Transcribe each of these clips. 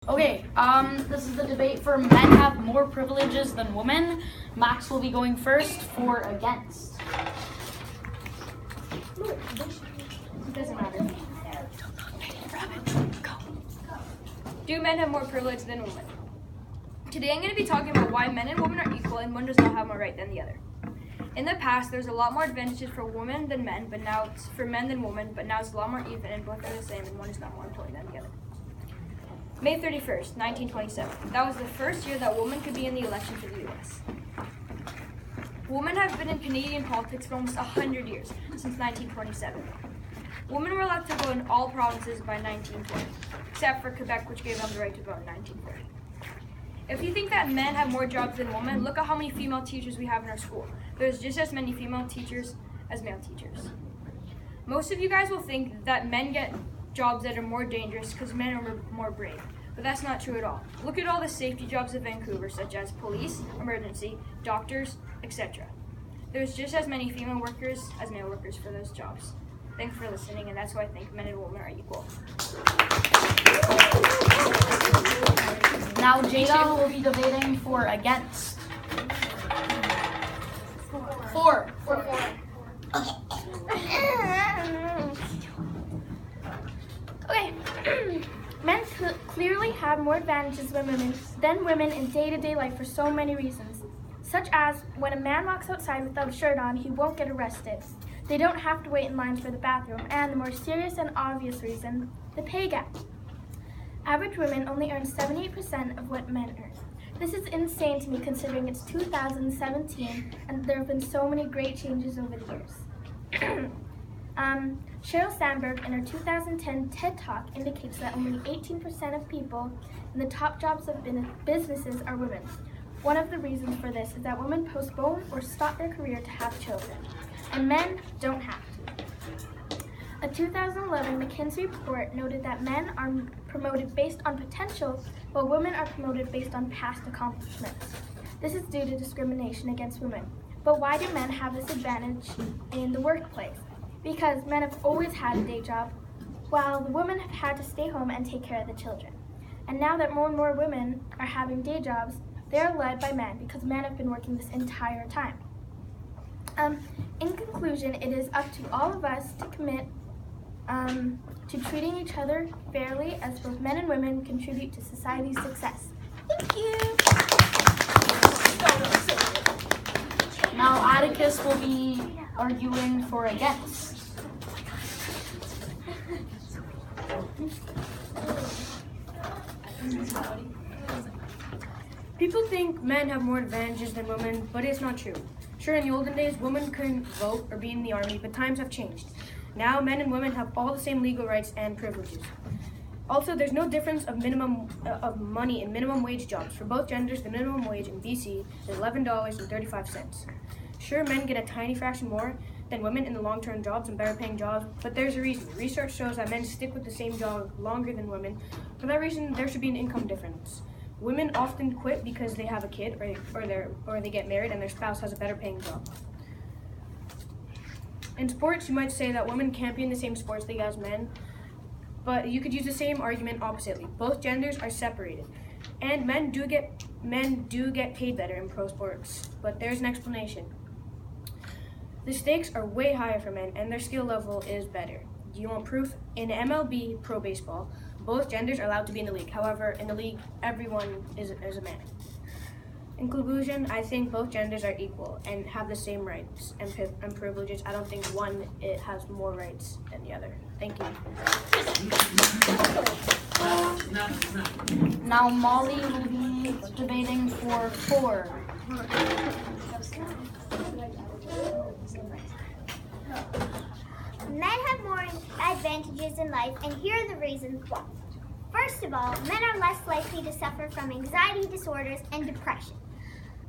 Okay, this is the debate for men have more privileges than women. Max will be going first for against. It doesn't matter. Do men have more privilege than women? Today I'm going to be talking about why men and women are equal and one does not have more right than the other. In the past, there's a lot more advantages for women than men, but now it's for men than women, but now it's a lot more even and both are the same and one is not more important than the other. May 31st, 1927. That was the first year that women could be in the election for the U.S. Women have been in Canadian politics for almost 100 years, since 1927. Women were allowed to vote in all provinces by 1940, except for Quebec, which gave them the right to vote in 1940. If you think that men have more jobs than women, look at how many female teachers we have in our school. There's just as many female teachers as male teachers. Most of you guys will think that men get jobs that are more dangerous because men are more brave, but that's not true at all. Look at all the safety jobs in Vancouver, such as police, emergency, doctors, etc. There's just as many female workers as male workers for those jobs. Thanks for listening, and that's why I think men and women are equal. Now Jada will be debating for against. Four. Okay. Men clearly have more advantages than women in day-to-day life for so many reasons, such as when a man walks outside without a shirt on, he won't get arrested. They don't have to wait in lines for the bathroom, and the more serious and obvious reason, the pay gap. Average women only earn 78% of what men earn. This is insane to me considering it's 2017 and there have been so many great changes over the years. Sheryl Sandberg in her 2010 TED Talk indicates that only 18% of people in the top jobs of businesses are women. One of the reasons for this is that women postpone or stop their career to have children, and men don't have to. A 2011 McKinsey report noted that men are promoted based on potential, while women are promoted based on past accomplishments. This is due to discrimination against women. But why do men have this advantage in the workplace? Because men have always had a day job, while the women have had to stay home and take care of the children. And now that more and more women are having day jobs, they are led by men because men have been working this entire time. In conclusion, it is up to all of us to commit to treating each other fairly as both men and women contribute to society's success. Thank you. Now Atticus will be arguing for against. People think men have more advantages than women, but it's not true. Sure, in the olden days, women couldn't vote or be in the army, but times have changed. Now, men and women have all the same legal rights and privileges. Also, there's no difference of money in minimum wage jobs. For both genders, the minimum wage in BC is $11.35. Sure, men get a tiny fraction more than women in the long-term jobs and better paying jobs, but there's a reason. Research shows that men stick with the same job longer than women. For that reason, there should be an income difference. Women often quit because they have a kid or they get married and their spouse has a better paying job. In sports, you might say that women can't be in the same sports league as men, but you could use the same argument oppositely. Both genders are separated, and men do get paid better in pro sports, but there's an explanation. The stakes are way higher for men, and their skill level is better. Do you want proof? In MLB Pro Baseball, both genders are allowed to be in the league. However, in the league, everyone is a man. In conclusion, I think both genders are equal and have the same rights and privileges. I don't think one has more rights than the other. Thank you. Now Molly will be debating for four. Men have more advantages in life, and here are the reasons why. First of all, men are less likely to suffer from anxiety disorders and depression.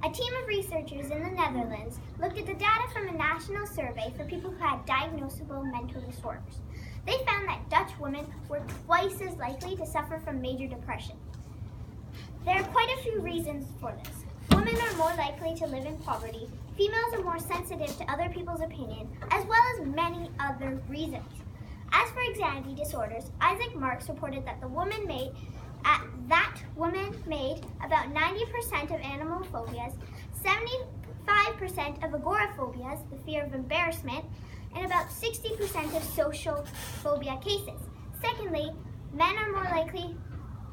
A team of researchers in the Netherlands looked at the data from a national survey for people who had diagnosable mental disorders. They found that Dutch women were twice as likely to suffer from major depression. There are quite a few reasons for this. Women are more likely to live in poverty, females are more sensitive to other people's opinion, as well as many other reasons. As for anxiety disorders, Isaac Marks reported that the woman mate at that made about 90% of animal phobias, 75% of agoraphobias, the fear of embarrassment, and about 60% of social phobia cases. Secondly, men are more likely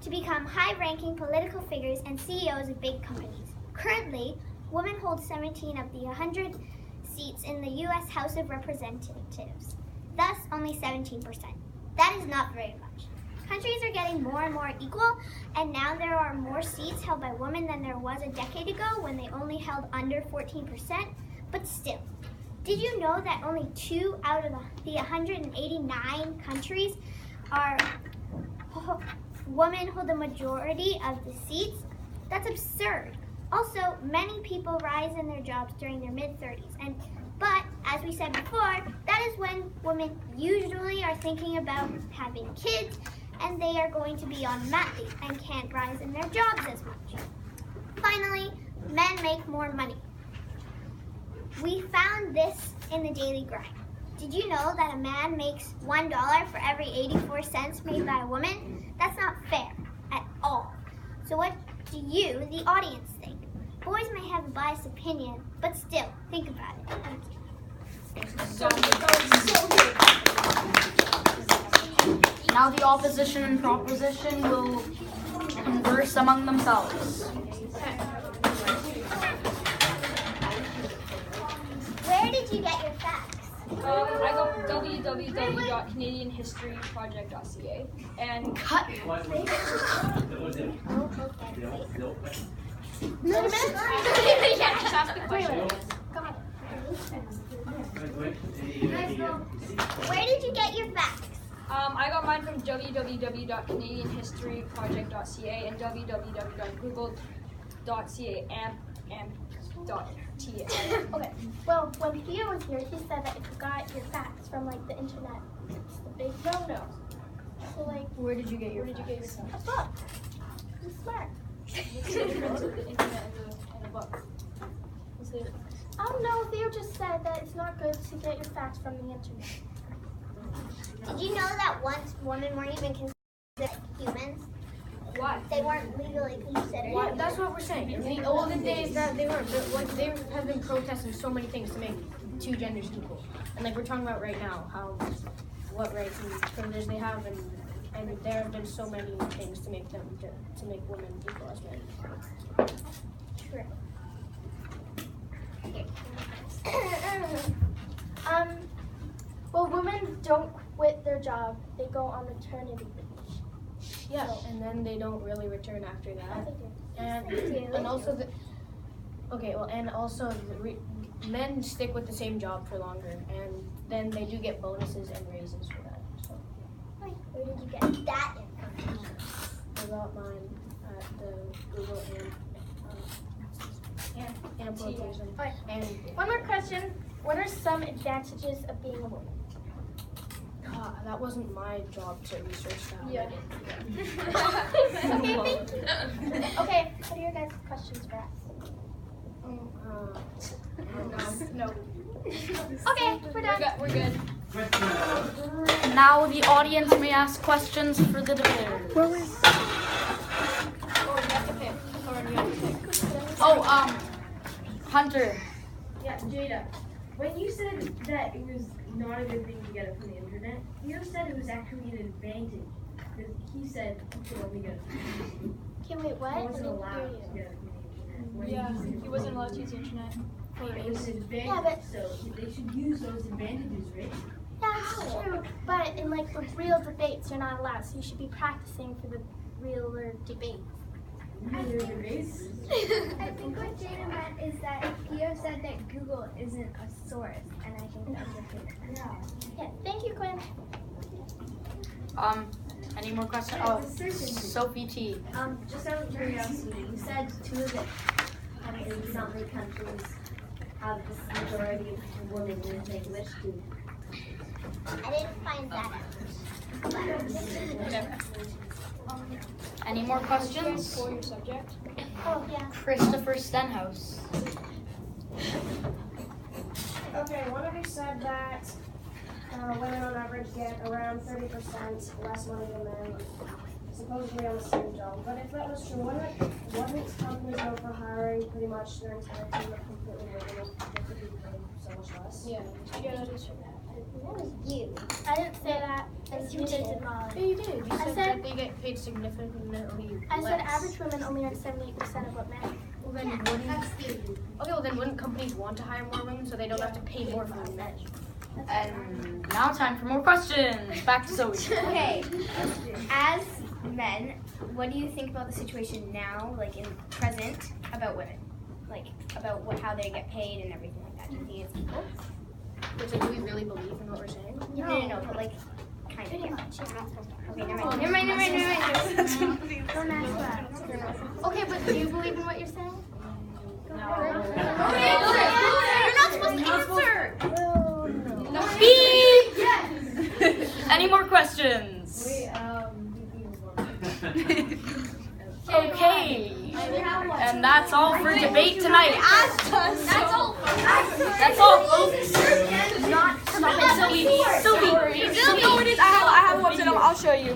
to become high-ranking political figures and CEOs of big companies. Currently, women hold 17 of the 100 seats in the U.S. House of Representatives, thus only 17%. That is not very much. Countries are getting more and more equal, and now there are more seats held by women than there was a decade ago when they only held under 14%, but still. Did you know that only 2 out of the 189 countries are women hold the majority of the seats? That's absurd. Also, many people rise in their jobs during their mid-30s, but as we said before, that is when women usually are thinking about having kids, and they are going to be on mat leave and can't rise in their jobs as much. Finally, men make more money. We found this in the Daily Grind. Did you know that a man makes $1 for every 84 cents made by a woman? That's not fair at all. So what do you, the audience, think? Boys may have a biased opinion, but still, think about it. Thank you. Now the opposition and proposition will converse among themselves. Where did you get your facts? I got www.canadianhistoryproject.ca and Cut. yeah, just ask the question. Where did you get your facts? I got mine from www.canadianhistoryproject.ca and www.google.ca and .ta. Okay. Well, when Theo was here, he said that if you got your facts from like the internet, it's the big no-no. So like, Where did you get your facts? a book. I'm smart. What's the difference with the internet and a book? What's the difference? I don't know. Theo just said that it's not good to get your facts from the internet. Did you know that once women weren't even considered humans? Why? They weren't legally considered Well, humans. that's what we're saying. In the olden days, that they weren't. But, like, they have been protesting so many things to make two genders equal. And like we're talking about right now, what rights and privileges they have, and there have been so many things to make them to make women equal as men. True. Well, women don't quit their job. They go on maternity leave. Yeah, and then they don't really return after I that. think And also men stick with the same job for longer, and then they do get bonuses and raises for that. So Where did you get that information? I got mine at the Google and Protein. Alright. And One more question. What are some advantages of being a woman? that wasn't my job to research that. Yeah. Okay, thank you. Okay, what are your guys' questions for us? No. Okay, we're done. We're good. Now the audience may ask questions for the debaters. Hunter. Yeah, Jada, when you said that it was not a good thing to get it from the internet, you said it was actually an advantage. Because he said he could only get it from the internet. Okay, wait, what? He I wasn't didn't allowed hear to you. get it from the internet. When Yeah, used it he wasn't allowed to use the internet. It was an advantage, Yeah, but- so they should use those advantages, right? That's true, but in like the real debates, you're not allowed, so you should be practicing for the realer debates. There are debates. I think what Jada meant is that Theo said that Google isn't a source, and I think that's what he meant. Yeah, thank you, Quinn. Any more questions? Oh, Sophie T. Just out of curiosity, you said 2 of the 180-something countries have this majority of women in it. Which do? I didn't find that out. Any more questions? For your subject. Oh, yeah. Christopher Stenhouse. Okay, one of you said that women on average get around 30% less money than men. supposedly on the same job. But if that was true, wouldn't companies go for hiring pretty much their entire team of completely women if they could be paid so much less? Yeah, that is true. That was you. I didn't say that. That's you You did, did. Molly. Yeah, you did. You I said said- that they get paid significantly I said less. average women only earn 78% of what men. Well, then wouldn't, okay, well then wouldn't companies want to hire more women so they don't have to pay more for the men? And now time for more questions. Back to Zoe. Okay, as men, what do you think about the situation now, like in present, about women? Like, about how they get paid and everything like that. Do you think it's equal? Which, like, do we really believe in what we're saying? No, but like, kind of, yeah. Okay, never mind. Don't ask that. Okay, but do you believe in what you're saying? You're not supposed to answer. Beep. Any more questions? Okay. And that's all for debate tonight. That's all, folks. Sylvie. I have a website. I'll show you.